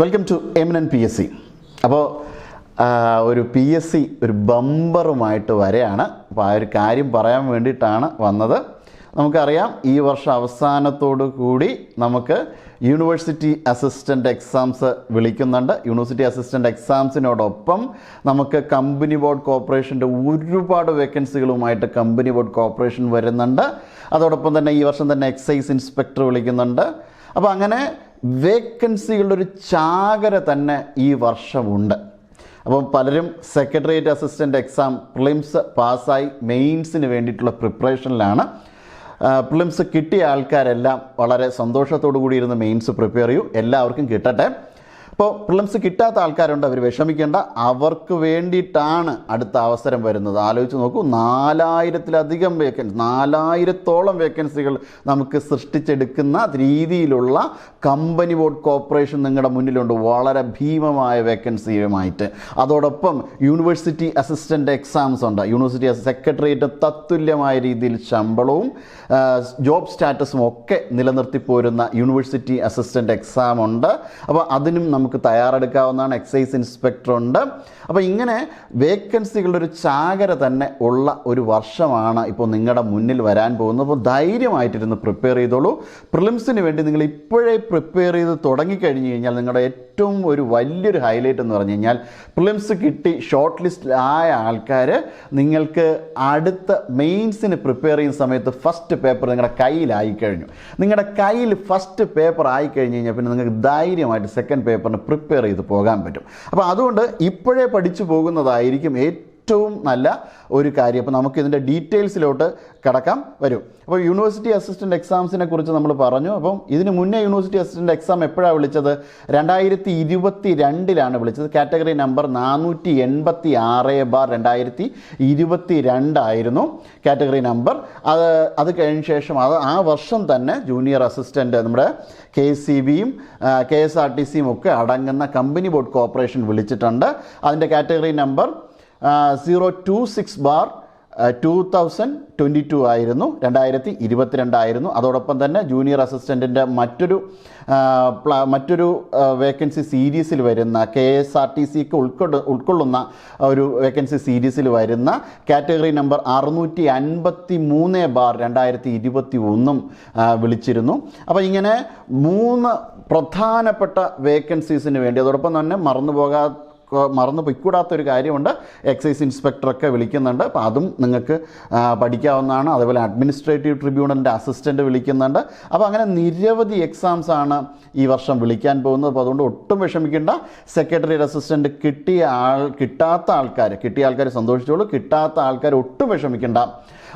Welcome to eminent P S C. അപ്പോൾ ഒരു P S C ഒരു ബമ്പറുമായിട്ട് വരെയാണ്. അപ്പോൾ ആ ഒരു കാര്യം പറയാൻ വേണ്ടിയിട്ടാണ് വന്നത്. നമുക്കറിയാം, ഈ വർഷം അവസാനത്തോടു കൂടി നമുക്ക് യൂണിവേഴ്സിറ്റി അസിസ്റ്റൻ്റ് എക്സാംസ് വിളിക്കുന്നുണ്ട്. യൂണിവേഴ്സിറ്റി അസിസ്റ്റൻ്റ് എക്സാംസിനോടൊപ്പം നമുക്ക് കമ്പനി ബോർഡ് കോർപ്പറേഷൻ്റെ ഒരുപാട് വേക്കൻസികളുമായിട്ട് കമ്പനി ബോർഡ് കോർപ്പറേഷൻ വരുന്നുണ്ട്. അതോടൊപ്പം തന്നെ ഈ വർഷം തന്നെ എക്സൈസ് ഇൻസ്പെക്ടർ വിളിക്കുന്നുണ്ട്. അപ്പോൾ അങ്ങനെ വേക്കൻസികളുടെ ഒരു ചാകര തന്നെ ഈ വർഷമുണ്ട്. അപ്പം പലരും സെക്രട്ടേറിയറ്റ് അസിസ്റ്റൻ്റ് എക്സാം പ്രിലിംസ് പാസ്സായി മെയിൻസിന് വേണ്ടിയിട്ടുള്ള പ്രിപ്പറേഷനിലാണ്. പ്രിലിംസ് കിട്ടിയ ആൾക്കാരെല്ലാം വളരെ സന്തോഷത്തോടു കൂടി ഇരുന്ന് മെയിൻസ് പ്രിപ്പയർ ചെയ്യൂ. എല്ലാവർക്കും കിട്ടട്ടെ. ഇപ്പോൾ പ്രിലിംസ് കിട്ടാത്ത ആൾക്കാരുണ്ട്, അവർ വിഷമിക്കേണ്ട. അവർക്ക് വേണ്ടിയിട്ടാണ് അടുത്ത അവസരം വരുന്നത്. ആലോചിച്ച് നോക്കൂ, 4000-ലധികം വേക്കൻസി, 4000-ഓളം വേക്കൻസികൾ നമുക്ക് സൃഷ്ടിച്ചെടുക്കുന്ന രീതിയിലുള്ള കമ്പനി ബോർഡ് കോർപ്പറേഷൻ നിങ്ങളുടെ മുന്നിലുണ്ട്, വളരെ ഭീമമായ വേക്കൻസിയുമായിട്ട്. അതോടൊപ്പം യൂണിവേഴ്സിറ്റി അസിസ്റ്റൻ്റ് എക്സാംസ് ഉണ്ട്. യൂണിവേഴ്സിറ്റി സെക്രട്ടേറിയറ്റ് തത്തുല്യമായ രീതിയിൽ ശമ്പളവും ജോബ് സ്റ്റാറ്റസും ഒക്കെ നിലനിർത്തിപ്പോരുന്ന യൂണിവേഴ്സിറ്റി അസിസ്റ്റൻ്റ് എക്സാം ഉണ്ട്. അപ്പോൾ അതിനും നമുക്ക് തയ്യാറെടുക്കാവുന്നതാണ്. എക്സൈസ് ഇൻസ്പെക്ടർ ഉണ്ട്. അപ്പോൾ ഇങ്ങനെ വേക്കൻസികളുടെ ഒരു ചാകര തന്നെ ഉള്ള ഒരു വർഷമാണ് ഇപ്പോൾ നിങ്ങളുടെ മുന്നിൽ വരാൻ പോകുന്നത്. അപ്പോൾ ധൈര്യമായിട്ടിരുന്ന് പ്രിപ്പയർ ചെയ്തോളൂ. പ്രിലിംസിന് വേണ്ടി നിങ്ങൾ ഇപ്പോഴേ പ്രിപ്പയർ ചെയ്ത് തുടങ്ങിക്കഴിഞ്ഞ് കഴിഞ്ഞാൽ നിങ്ങളുടെ ഏറ്റവും ഒരു വലിയൊരു ഹൈലൈറ്റ് എന്ന് പറഞ്ഞു കഴിഞ്ഞാൽ, പ്രിലിംസ് കിട്ടി ഷോർട്ട് ലിസ്റ്റിലായ ആൾക്കാർ നിങ്ങൾക്ക് അടുത്ത മെയിൻസിന് പ്രിപ്പയർ ചെയ്യുന്ന സമയത്ത് ഫസ്റ്റ് പേപ്പർ നിങ്ങളുടെ കയ്യിലായി കഴിഞ്ഞു. നിങ്ങളുടെ കയ്യിൽ ഫസ്റ്റ് പേപ്പർ ആയിക്കഴിഞ്ഞ് കഴിഞ്ഞാൽ പിന്നെ നിങ്ങൾക്ക് ധൈര്യമായിട്ട് സെക്കൻഡ് പേപ്പറിന് പ്രിപ്പയർ ചെയ്ത് പോകാൻ പറ്റും. അപ്പോൾ അതുകൊണ്ട് ഇപ്പോഴേ പഠിച്ചു പോകുന്നതായിരിക്കും ഏറ്റവും നല്ല ഒരു കാര്യം. അപ്പോൾ നമുക്ക് ഇതിൻ്റെ ഡീറ്റെയിൽസിലോട്ട് കടക്കാം വരും. അപ്പോൾ യൂണിവേഴ്സിറ്റി അസിസ്റ്റൻ്റ് എക്സാംസിനെ കുറിച്ച് നമ്മൾ പറഞ്ഞു. അപ്പം ഇതിന് മുന്നേ യൂണിവേഴ്സിറ്റി അസിസ്റ്റൻ്റ് എക്സാം എപ്പോഴാണ് വിളിച്ചത്? 2022 വിളിച്ചത്. കാറ്റഗറി നമ്പർ 486/2022 ആയിരുന്നു കാറ്റഗറി നമ്പർ. അത് കഴിഞ്ഞ ശേഷം ആ വർഷം തന്നെ ജൂനിയർ അസിസ്റ്റൻ്റ് നമ്മുടെ KCBയും KSRTCയും ഒക്കെ അടങ്ങുന്ന കമ്പനി ബോർഡ് കോർപ്പറേഷൻ വിളിച്ചിട്ടുണ്ട്. അതിൻ്റെ കാറ്റഗറി നമ്പർ 026/2022 ആയിരുന്നു, 2022 ആയിരുന്നു. അതോടൊപ്പം തന്നെ ജൂനിയർ അസിസ്റ്റൻറ്റിൻ്റെ മറ്റൊരു വേക്കൻസി സീരീസിൽ വരുന്ന KSRTCക്ക് ഉൾക്കൊള്ളുന്ന ഒരു വേക്കൻസി സീരീസിൽ വരുന്ന കാറ്റഗറി നമ്പർ 653/2021 വിളിച്ചിരുന്നു. അപ്പോൾ ഇങ്ങനെ 3 പ്രധാനപ്പെട്ട വേക്കൻസീസിന് വേണ്ടി, അതോടൊപ്പം തന്നെ മറന്നു പൊയ്ക്കൂടാത്തൊരു കാര്യമുണ്ട്, എക്സൈസ് ഇൻസ്പെക്ടറൊക്കെ വിളിക്കുന്നുണ്ട്. അപ്പോൾ അതും നിങ്ങൾക്ക് പഠിക്കാവുന്നതാണ്. അതേപോലെ അഡ്മിനിസ്ട്രേറ്റീവ് ട്രിബ്യൂണലിൻ്റെ അസിസ്റ്റൻ്റ് വിളിക്കുന്നുണ്ട്. അപ്പോൾ അങ്ങനെ നിരവധി എക്സാംസാണ് ഈ വർഷം വിളിക്കാൻ പോകുന്നത്. അപ്പോൾ അതുകൊണ്ട് ഒട്ടും വിഷമിക്കേണ്ട. സെക്രട്ടേറിയറ്റ് അസിസ്റ്റൻ്റ് കിട്ടാത്ത ആൾക്കാർ സന്തോഷിച്ചോളൂ. കിട്ടാത്ത ആൾക്കാർ ഒട്ടും വിഷമിക്കേണ്ട.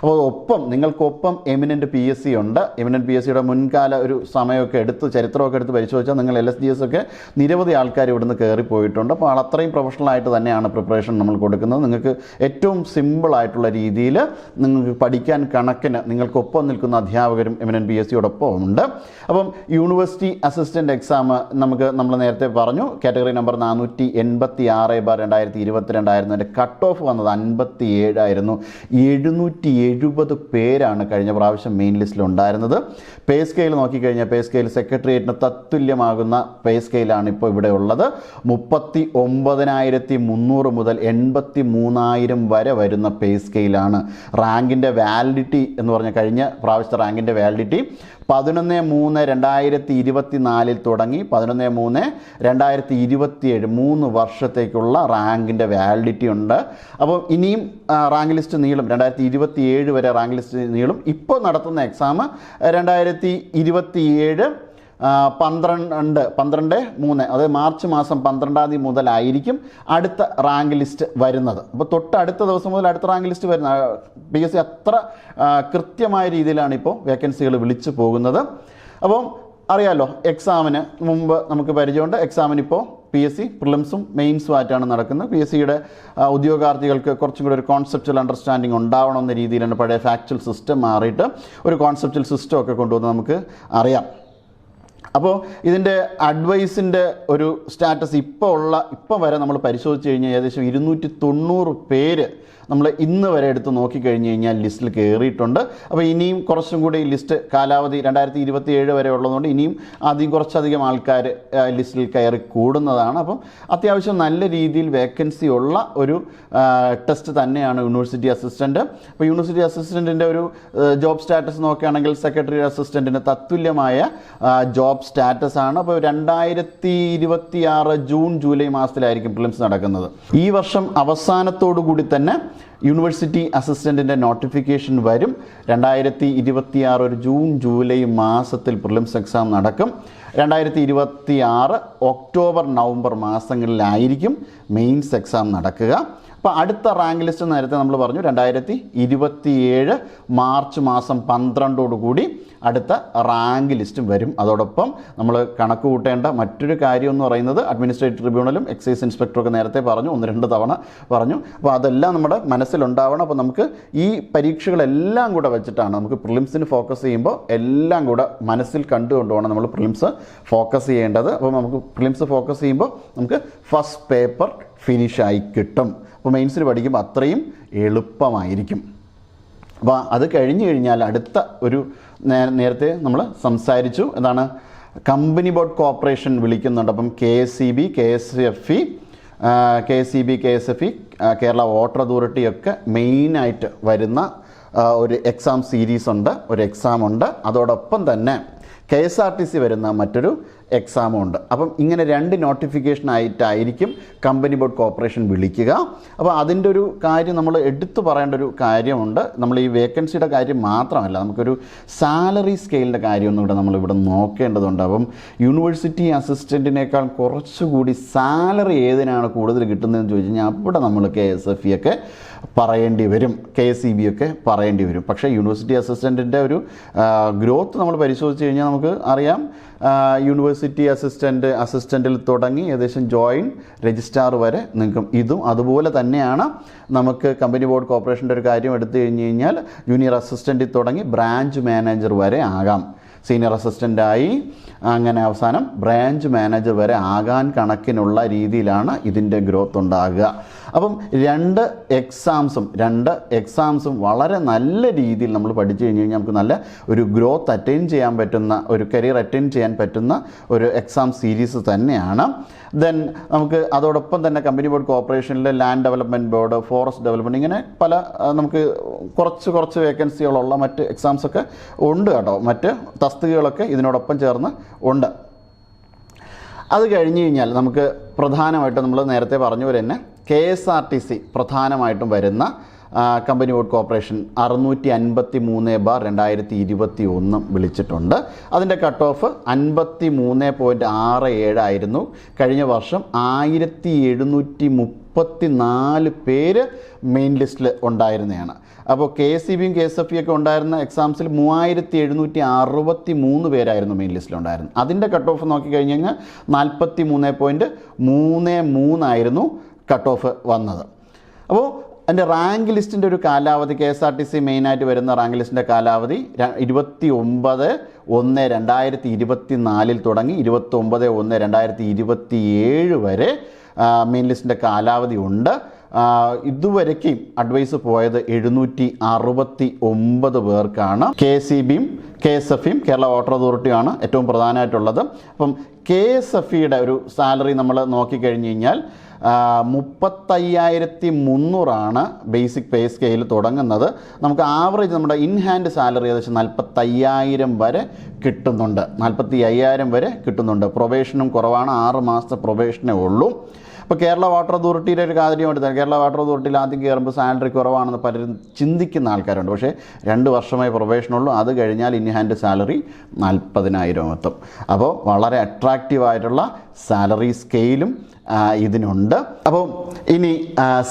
അപ്പോൾ നിങ്ങൾക്കൊപ്പം എമിനൻ്റ് പി എസ് സി ഉണ്ട്. എമിനൻ്റ് പി എസ് സിയുടെ മുൻകാല ഒരു സമയമൊക്കെ ചരിത്രമൊക്കെ എടുത്ത് പരിശോധിച്ചാൽ നിങ്ങൾ LSGS ഒക്കെ നിരവധി ആൾക്കാർ ഇവിടുന്ന് കയറിപ്പോയിട്ടുണ്ട്. അപ്പോൾ അത്രയും പ്രൊഫഷണലായിട്ട് തന്നെയാണ് പ്രിപ്പറേഷൻ നമ്മൾ കൊടുക്കുന്നത്. നിങ്ങൾക്ക് ഏറ്റവും സിമ്പിളായിട്ടുള്ള രീതിയിൽ നിങ്ങൾക്ക് പഠിക്കാൻ കണക്കിന് നിങ്ങൾക്കൊപ്പം നിൽക്കുന്ന അധ്യാപകരും എമിനൻ്റ് പി എസ് സിയോടൊപ്പം ഉണ്ട്. അപ്പം യൂണിവേഴ്സിറ്റി അസിസ്റ്റൻ്റ് എക്സാം നമ്മൾ നേരത്തെ പറഞ്ഞു, കാറ്റഗറി നമ്പർ 486/2022 ആയിരുന്നു. അതിൻ്റെ കട്ട് ഓഫ് വന്നത് 57 ആയിരുന്നു. 770 പേരാണ് കഴിഞ്ഞ പ്രാവശ്യം മെയിൻ ലിസ്റ്റിൽ ഉണ്ടായിരുന്നത്. പേ സ്കെയിൽ നോക്കിക്കഴിഞ്ഞാൽ പേ സ്കെയിൽ സെക്രട്ടേറിയറ്റിന് തത്തുല്യമാകുന്ന പേ സ്കെയിലാണ് ഇപ്പോൾ ഇവിടെ ഉള്ളത്. 39,300 മുതൽ 83,000 വരെ വരുന്ന പേ സ്കെയിലാണ്. റാങ്കിൻ്റെ വാലിഡിറ്റി എന്ന് പറഞ്ഞാൽ കഴിഞ്ഞ പ്രാവശ്യത്തെ റാങ്കിൻ്റെ വാലിഡിറ്റി 11/3/2024 തുടങ്ങി 11/3/2027 3 വർഷത്തേക്കുള്ള റാങ്കിൻ്റെ വാലിഡിറ്റി ഉണ്ട്. അപ്പോൾ ഇനിയും റാങ്ക് ലിസ്റ്റ് നീളും. 2027 വരെ റാങ്ക് ലിസ്റ്റ് നീളും. ഇപ്പോൾ നടത്തുന്ന എക്സാം 2027 12/3, അത് മാർച്ച് മാസം 12-ാം തീയതി മുതലായിരിക്കും അടുത്ത റാങ്ക് ലിസ്റ്റ് വരുന്നത്. അപ്പോൾ തൊട്ടടുത്ത ദിവസം മുതൽ അടുത്ത റാങ്ക് ലിസ്റ്റ് വരുന്ന PSC അത്ര കൃത്യമായ രീതിയിലാണ് ഇപ്പോൾ വേക്കൻസികൾ വിളിച്ചു പോകുന്നത്. അപ്പം അറിയാമല്ലോ, എക്സാമിന് മുമ്പ് നമുക്ക് പരിചയമുണ്ട്. എക്സാമിനിപ്പോൾ PSC പ്രിലിംസും മെയിൻസും ആയിട്ടാണ് നടക്കുന്നത്. PSCയുടെ ഉദ്യോഗാർത്ഥികൾക്ക് കുറച്ചും കൂടി ഒരു കോൺസെപ്ച്വൽ അണ്ടർസ്റ്റാൻഡിങ് ഉണ്ടാവണമെന്ന രീതിയിലാണ് പഴയ ഫാക്ച്വൽ സിസ്റ്റം മാറിയിട്ട് ഒരു കോൺസെപ്ച്വൽ സിസ്റ്റം ഒക്കെ കൊണ്ടുവന്ന് നമുക്ക് അറിയാം. അപ്പോൾ ഇതിൻ്റെ അഡ്വൈസിൻ്റെ ഒരു സ്റ്റാറ്റസ് ഇപ്പം വരെ നമ്മൾ പരിശോധിച്ച് കഴിഞ്ഞാൽ ഏകദേശം 290 പേര് നമ്മൾ ഇന്ന് വരെ എടുത്ത് നോക്കിക്കഴിഞ്ഞ് കഴിഞ്ഞാൽ ലിസ്റ്റിൽ കയറിയിട്ടുണ്ട്. അപ്പോൾ ഇനിയും കുറച്ചും കൂടി ലിസ്റ്റ് കാലാവധി 2027 വരെ ഉള്ളതുകൊണ്ട് ഇനിയും കുറച്ചധികം ആൾക്കാർ ലിസ്റ്റിൽ കയറി കൂടുന്നതാണ്. അപ്പം അത്യാവശ്യം നല്ല രീതിയിൽ വേക്കൻസി ഉള്ള ഒരു ടെസ്റ്റ് തന്നെയാണ് യൂണിവേഴ്സിറ്റി അസിസ്റ്റൻറ്റ്. അപ്പോൾ യൂണിവേഴ്സിറ്റി അസിസ്റ്റൻറ്റിൻ്റെ ഒരു ജോബ് സ്റ്റാറ്റസ് നോക്കുകയാണെങ്കിൽ സെക്രട്ടറി അസിസ്റ്റൻറ്റിന് തത്തുല്യമായ ജോബ് സ്റ്റാറ്റസ് ആണ്. അപ്പോൾ 2026 ജൂൺ ജൂലൈ മാസത്തിലായിരിക്കും പ്രിലിംസ് നടക്കുന്നത്. ഈ വർഷം അവസാനത്തോടു കൂടി തന്നെ യൂണിവേഴ്സിറ്റി അസിസ്റ്റൻറ്റിൻ്റെ നോട്ടിഫിക്കേഷൻ വരും. 2026 ഒരു ജൂൺ ജൂലൈ മാസത്തിൽ പ്രിലിംസ് എക്സാം നടക്കും. 2026 ഒക്ടോബർ നവംബർ മാസങ്ങളിലായിരിക്കും മെയിൻസ് എക്സാം നടക്കുക. അപ്പോൾ അടുത്ത റാങ്ക് ലിസ്റ്റ് നേരത്തെ നമ്മൾ പറഞ്ഞു 2027 മാർച്ച് മാസം 12 കൂടി അടുത്ത റാങ്ക് ലിസ്റ്റും വരും. അതോടൊപ്പം നമ്മൾ കണക്ക് കൂട്ടേണ്ട മറ്റൊരു കാര്യം എന്ന് പറയുന്നത് അഡ്മിനിസ്ട്രേറ്റീവ് ട്രിബ്യൂണലും എക്സൈസ് ഇൻസ്പെക്ടറൊക്കെ നേരത്തെ പറഞ്ഞു, 1-2 തവണ പറഞ്ഞു. അപ്പോൾ അതെല്ലാം നമ്മുടെ മനസ്സിലുണ്ടാവണം. അപ്പോൾ നമുക്ക് ഈ പരീക്ഷകളെല്ലാം കൂടെ വെച്ചിട്ടാണ് നമുക്ക് പ്രിലിംസിന് ഫോക്കസ് ചെയ്യുമ്പോൾ എല്ലാം കൂടെ മനസ്സിൽ കണ്ടുകൊണ്ടുവേണം നമ്മൾ പ്രിലിംസ് ഫോക്കസ് ചെയ്യേണ്ടത്. അപ്പോൾ നമുക്ക് പ്രിലിംസ് ഫോക്കസ് ചെയ്യുമ്പോൾ നമുക്ക് ഫസ്റ്റ് പേപ്പർ ഫിനിഷായി കിട്ടും. അപ്പോൾ മെയിൻസിന് പഠിക്കുമ്പോൾ അത്രയും എളുപ്പമായിരിക്കും. അപ്പോൾ അത് കഴിഞ്ഞ് കഴിഞ്ഞാൽ അടുത്ത ഒരു നേരത്തെ നമ്മൾ സംസാരിച്ചു എന്താണ് കമ്പനി ബോർഡ് കോർപ്പറേഷൻ വിളിക്കുന്നുണ്ട്. അപ്പം KSEB, KSFE, Kerala water authority ഒക്കെ മെയിനായിട്ട് വരുന്ന ഒരു എക്സാം സീരീസ് ഉണ്ട്, ഒരു എക്സാം ഉണ്ട്. അതോടൊപ്പം തന്നെ KSRTC വരുന്ന മറ്റൊരു എക്സാമും ഉണ്ട്. അപ്പം ഇങ്ങനെ 2 നോട്ടിഫിക്കേഷൻ ആയിട്ടായിരിക്കും കമ്പനി ബോർഡ് കോർപ്പറേഷൻ വിളിക്കുക. അപ്പോൾ അതിൻ്റെ ഒരു കാര്യം നമ്മൾ എടുത്തു പറയേണ്ട ഒരു കാര്യമുണ്ട്. നമ്മൾ ഈ വേക്കൻസിയുടെ കാര്യം മാത്രമല്ല, നമുക്കൊരു സാലറി സ്കെയിലിൻ്റെ കാര്യമൊന്നും ഇവിടെ നമ്മളിവിടെ നോക്കേണ്ടതുണ്ട്. അപ്പം യൂണിവേഴ്സിറ്റി അസിസ്റ്റൻറ്റിനേക്കാൾ കുറച്ചുകൂടി സാലറി ഏതിനാണ് കൂടുതൽ കിട്ടുന്നതെന്ന് ചോദിച്ചു കഴിഞ്ഞാൽ അവിടെ നമ്മൾ KSFE ഒക്കെ പറയേണ്ടി വരും, KSEB ഒക്കെ പറയേണ്ടി വരും. പക്ഷേ യൂണിവേഴ്സിറ്റി അസിസ്റ്റൻറ്റിൻ്റെ ഒരു ഗ്രോത്ത് നമ്മൾ പരിശോധിച്ച് കഴിഞ്ഞാൽ നമുക്ക് അറിയാം. യൂണിവേഴ്സിറ്റി അസിസ്റ്റൻറ്റിൽ തുടങ്ങി ഏകദേശം ജോയിൻറ്റ് രജിസ്ട്രാർ വരെ നിൽക്കും. ഇതും അതുപോലെ തന്നെയാണ്. നമുക്ക് കമ്പനി ബോർഡ് കോർപ്പറേഷൻ്റെ ഒരു കാര്യം എടുത്തു കഴിഞ്ഞ് കഴിഞ്ഞാൽ ജൂനിയർ അസിസ്റ്റൻറ്റിൽ തുടങ്ങി ബ്രാഞ്ച് മാനേജർ വരെ ആകാം, സീനിയർ അസിസ്റ്റൻ്റായി അങ്ങനെ അവസാനം ബ്രാഞ്ച് മാനേജർ വരെ ആകാൻ കണക്കിനുള്ള രീതിയിലാണ് ഇതിൻ്റെ ഗ്രോത്ത് ഉണ്ടാകുക. അപ്പം 2 എക്സാംസും വളരെ നല്ല രീതിയിൽ നമ്മൾ പഠിച്ചു കഴിഞ്ഞ് കഴിഞ്ഞാൽ നമുക്ക് നല്ല ഒരു ഗ്രോത്ത് അറ്റൈൻ ചെയ്യാൻ പറ്റുന്ന, ഒരു കരിയർ അറ്റൈൻ ചെയ്യാൻ പറ്റുന്ന ഒരു എക്സാം സീരീസ് തന്നെയാണ്. ദെൻ നമുക്ക് അതോടൊപ്പം തന്നെ കമ്പനി ബോർഡ് കോർപ്പറേഷനിൽ land development board, forest development, ഇങ്ങനെ പല നമുക്ക് കുറച്ച് വേക്കൻസികളുള്ള മറ്റ് എക്സാംസൊക്കെ ഉണ്ട് കേട്ടോ. മറ്റ് തസ്തികകളൊക്കെ ഇതിനോടൊപ്പം ചേർന്ന് ഉണ്ട്. അത് കഴിഞ്ഞ് കഴിഞ്ഞാൽ നമുക്ക് പ്രധാനമായിട്ടും നമ്മൾ നേരത്തെ പറഞ്ഞ പോലെ തന്നെ KSRTC പ്രധാനമായിട്ടും വരുന്ന കമ്പനി ബോർഡ് കോർപ്പറേഷൻ 653/2021 വിളിച്ചിട്ടുണ്ട്. അതിൻ്റെ കട്ട് ഓഫ് 53.67 ആയിരുന്നു. കഴിഞ്ഞ വർഷം 1734 പേര് മെയിൻ ലിസ്റ്റിൽ ഉണ്ടായിരുന്നതാണ്. അപ്പോൾ KSEBയും KSFE ഒക്കെ ഉണ്ടായിരുന്ന എക്സാംസിൽ 3763 പേരായിരുന്നു മെയിൻ ലിസ്റ്റിലുണ്ടായിരുന്നത്. അതിൻ്റെ കട്ട് ഓഫ് നോക്കിക്കഴിഞ്ഞ് കഴിഞ്ഞാൽ 43.33 ആയിരുന്നു കട്ട് ഓഫ് വന്നത്. അപ്പോൾ അതിൻ്റെ റാങ്ക് ലിസ്റ്റിൻ്റെ ഒരു കാലാവധി KSRTC മെയിനായിട്ട് വരുന്ന റാങ്ക് ലിസ്റ്റിൻ്റെ കാലാവധി 29/1/2024 തുടങ്ങി 29/1/2027 വരെ മെയിൻ ലിസ്റ്റിൻ്റെ കാലാവധി ഉണ്ട്. ഇതുവരയ്ക്കും അഡ്വൈസ് പോയത് 769 പേർക്കാണ്. KSEBയും KSFEയും കേരള വാട്ടർ അതോറിറ്റിയാണ് ഏറ്റവും പ്രധാനമായിട്ടുള്ളത്. അപ്പം KSFEയുടെ ഒരു സാലറി നമ്മൾ നോക്കിക്കഴിഞ്ഞ് കഴിഞ്ഞാൽ 35,300 ബേസിക് പേ സ്കെയിൽ തുടങ്ങുന്നത്. നമുക്ക് ആവറേജ് നമ്മുടെ ഇൻ ഹാൻഡ് സാലറി ഏകദേശം 45,000 വരെ കിട്ടുന്നുണ്ട്. 45,000 വരെ കിട്ടുന്നുണ്ട്. പ്രൊബേഷനും കുറവാണ്, 6 മാസത്തെ പ്രൊബേഷനേ ഉള്ളൂ. ഇപ്പോൾ കേരള വാട്ടർ അതോറിറ്റിയുടെ ഒരു കാര്യമായിട്ട് തന്നെ കേരള വാട്ടർ അതോറിറ്റിയിൽ ആദ്യം കയറുമ്പോൾ സാലറി കുറവാണെന്ന് പലരും ചിന്തിക്കുന്ന ആൾക്കാരുണ്ട്. പക്ഷേ 2 വർഷമായി പ്രൊബേഷനുള്ളൂ. അത് കഴിഞ്ഞാൽ ഇൻ ഹാൻഡ് സാലറി 40,000 എത്തും. അപ്പോൾ വളരെ അട്രാക്റ്റീവായിട്ടുള്ള സാലറി സ്കെയിലും ഇതിനുണ്ട്. അപ്പോൾ ഇനി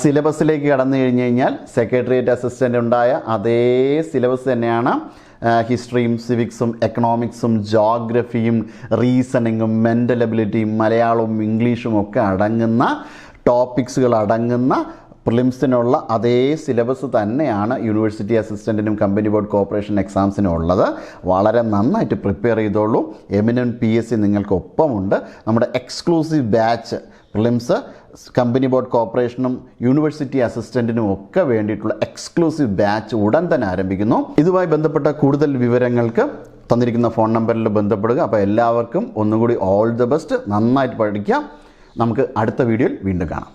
സിലബസിലേക്ക് കടന്നു കഴിഞ്ഞ് കഴിഞ്ഞാൽ സെക്രട്ടേറിയറ്റ് അസിസ്റ്റൻ്റ് ഉണ്ടായ അതേ സിലബസ് തന്നെയാണ്. ഹിസ്റ്ററിയും സിവിക്സും എക്കണോമിക്സും ജോഗ്രഫിയും റീസണിങ്ങും മെൻ്റൽ എബിലിറ്റിയും മലയാളവും ഇംഗ്ലീഷും ഒക്കെ അടങ്ങുന്ന ടോപ്പിക്സുകൾ അടങ്ങുന്ന പ്രിലിംസിനുള്ള അതേ സിലബസ് തന്നെയാണ് യൂണിവേഴ്സിറ്റി അസിസ്റ്റൻറ്റിനും കമ്പനി ബോർഡ് കോർപ്പറേഷൻ എക്സാംസിനും ഉള്ളത്. വളരെ നന്നായിട്ട് പ്രിപ്പയർ ചെയ്തോളൂ. Eminent PSC നിങ്ങൾക്കൊപ്പമുണ്ട്. നമ്മുടെ exclusive batch prelims, company board കോർപ്പറേഷനും യൂണിവേഴ്സിറ്റി അസിസ്റ്റൻറ്റിനും ഒക്കെ വേണ്ടിയിട്ടുള്ള എക്സ്ക്ലൂസീവ് ബാച്ച് ഉടൻ തന്നെ ആരംഭിക്കുന്നു. ഇതുമായി ബന്ധപ്പെട്ട കൂടുതൽ വിവരങ്ങൾക്ക് തന്നിരിക്കുന്ന ഫോൺ നമ്പറിൽ ബന്ധപ്പെടുക. അപ്പോൾ എല്ലാവർക്കും ഒന്നുകൂടി ഓൾ ദ ബെസ്റ്റ്. നന്നായിട്ട് പഠിക്കാം. നമുക്ക് അടുത്ത വീഡിയോയിൽ വീണ്ടും കാണാം.